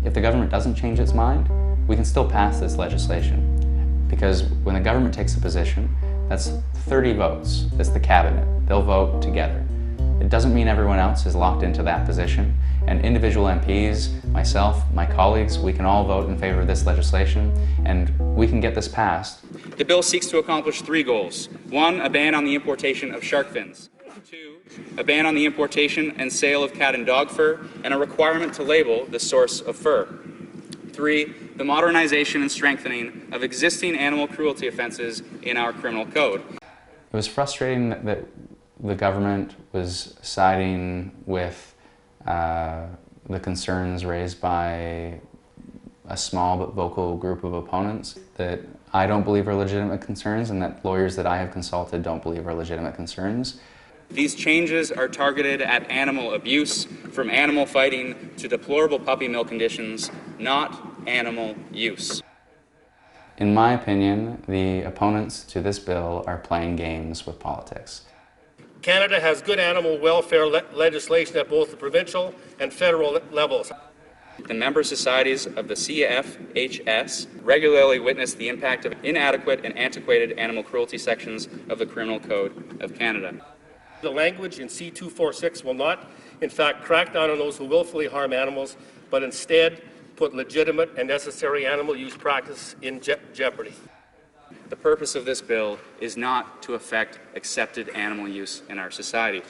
If the government doesn't change its mind, we can still pass this legislation. Because when the government takes a position, that's 30 votes. That's the cabinet. They'll vote together. It doesn't mean everyone else is locked into that position. And individual MPs, myself, my colleagues, we can all vote in favor of this legislation, and we can get this passed. The bill seeks to accomplish 3 goals. 1, a ban on the importation of shark fins. 2, a ban on the importation and sale of cat and dog fur, and a requirement to label the source of fur. 3, the modernization and strengthening of existing animal cruelty offenses in our criminal code. It was frustrating that the government was siding with the concerns raised by a small but vocal group of opponents that I don't believe are legitimate concerns, and that lawyers that I have consulted don't believe are legitimate concerns. These changes are targeted at animal abuse, from animal fighting to deplorable puppy mill conditions, not animal use. In my opinion, the opponents to this bill are playing games with politics. Canada has good animal welfare legislation at both the provincial and federal levels. The member societies of the CFHS regularly witness the impact of inadequate and antiquated animal cruelty sections of the Criminal Code of Canada. The language in C-246 will not, in fact, crack down on those who willfully harm animals, but instead put legitimate and necessary animal use practice in jeopardy. The purpose of this bill is not to affect accepted animal use in our society.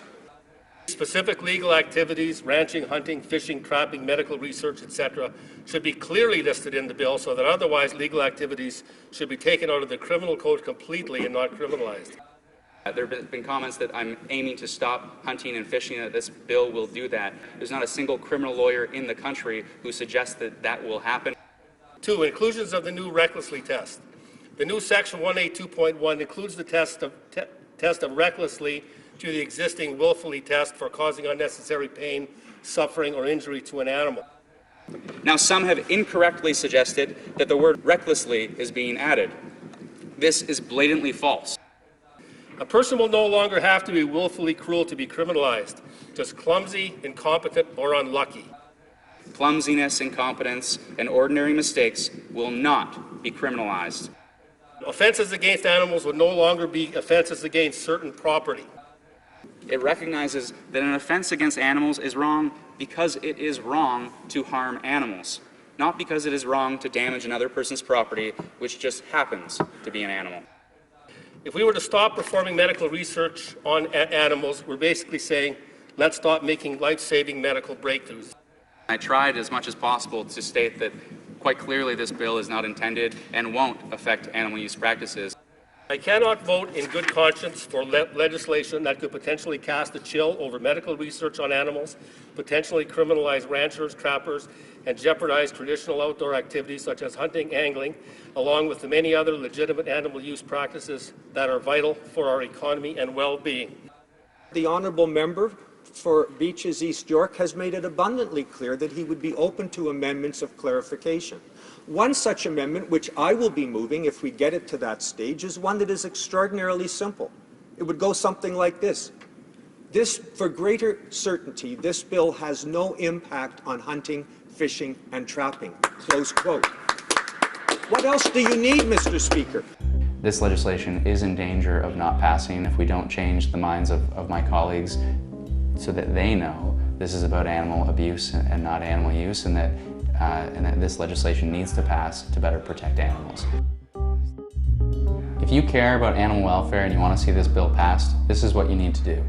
Specific legal activities, ranching, hunting, fishing, trapping, medical research, etc., should be clearly listed in the bill, so that otherwise legal activities should be taken out of the criminal code completely and not criminalized. There have been comments that I'm aiming to stop hunting and fishing, that this bill will do that. There's not a single criminal lawyer in the country who suggests that that will happen. 2, inclusions of the new recklessly test. The new section 182.1 includes the test of recklessly to the existing willfully test for causing unnecessary pain, suffering, or injury to an animal. Now, some have incorrectly suggested that the word recklessly is being added. This is blatantly false. A person will no longer have to be willfully cruel to be criminalized, just clumsy, incompetent, or unlucky. Clumsiness, incompetence, and ordinary mistakes will not be criminalized. Offenses against animals will no longer be offenses against certain property. It recognizes that an offense against animals is wrong because it is wrong to harm animals, not because it is wrong to damage another person's property, which just happens to be an animal. If we were to stop performing medical research on animals, we're basically saying, let's stop making life-saving medical breakthroughs. I tried as much as possible to state that quite clearly this bill is not intended and won't affect animal use practices. I cannot vote in good conscience for legislation that could potentially cast a chill over medical research on animals, potentially criminalize ranchers, trappers, and jeopardize traditional outdoor activities such as hunting, angling, along with the many other legitimate animal use practices that are vital for our economy and well-being. The honourable member for Beaches East York has made it abundantly clear that he would be open to amendments of clarification. One such amendment, which I will be moving if we get it to that stage, is one that is extraordinarily simple. It would go something like this. For greater certainty, this bill has no impact on hunting, fishing, and trapping. Close quote. What else do you need, Mr. Speaker? This legislation is in danger of not passing if we don't change the minds of my colleagues so that they know this is about animal abuse and not animal use, and that this legislation needs to pass to better protect animals. If you care about animal welfare and you want to see this bill passed, this is what you need to do.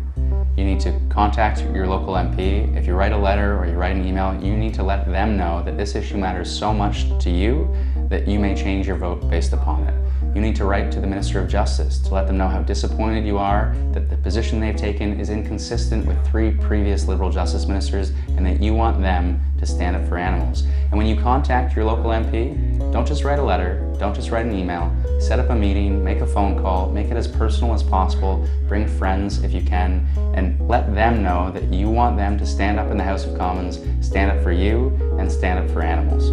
You need to contact your local MP. If you write a letter or you write an email, you need to let them know that this issue matters so much to you that you may change your vote based upon it. You need to write to the Minister of Justice to let them know how disappointed you are that the position they've taken is inconsistent with 3 previous Liberal Justice Ministers, and that you want them to stand up for animals. And when you contact your local MP, don't just write a letter, don't just write an email, set up a meeting, make a phone call, make it as personal as possible, bring friends if you can, and let them know that you want them to stand up in the House of Commons, stand up for you, and stand up for animals.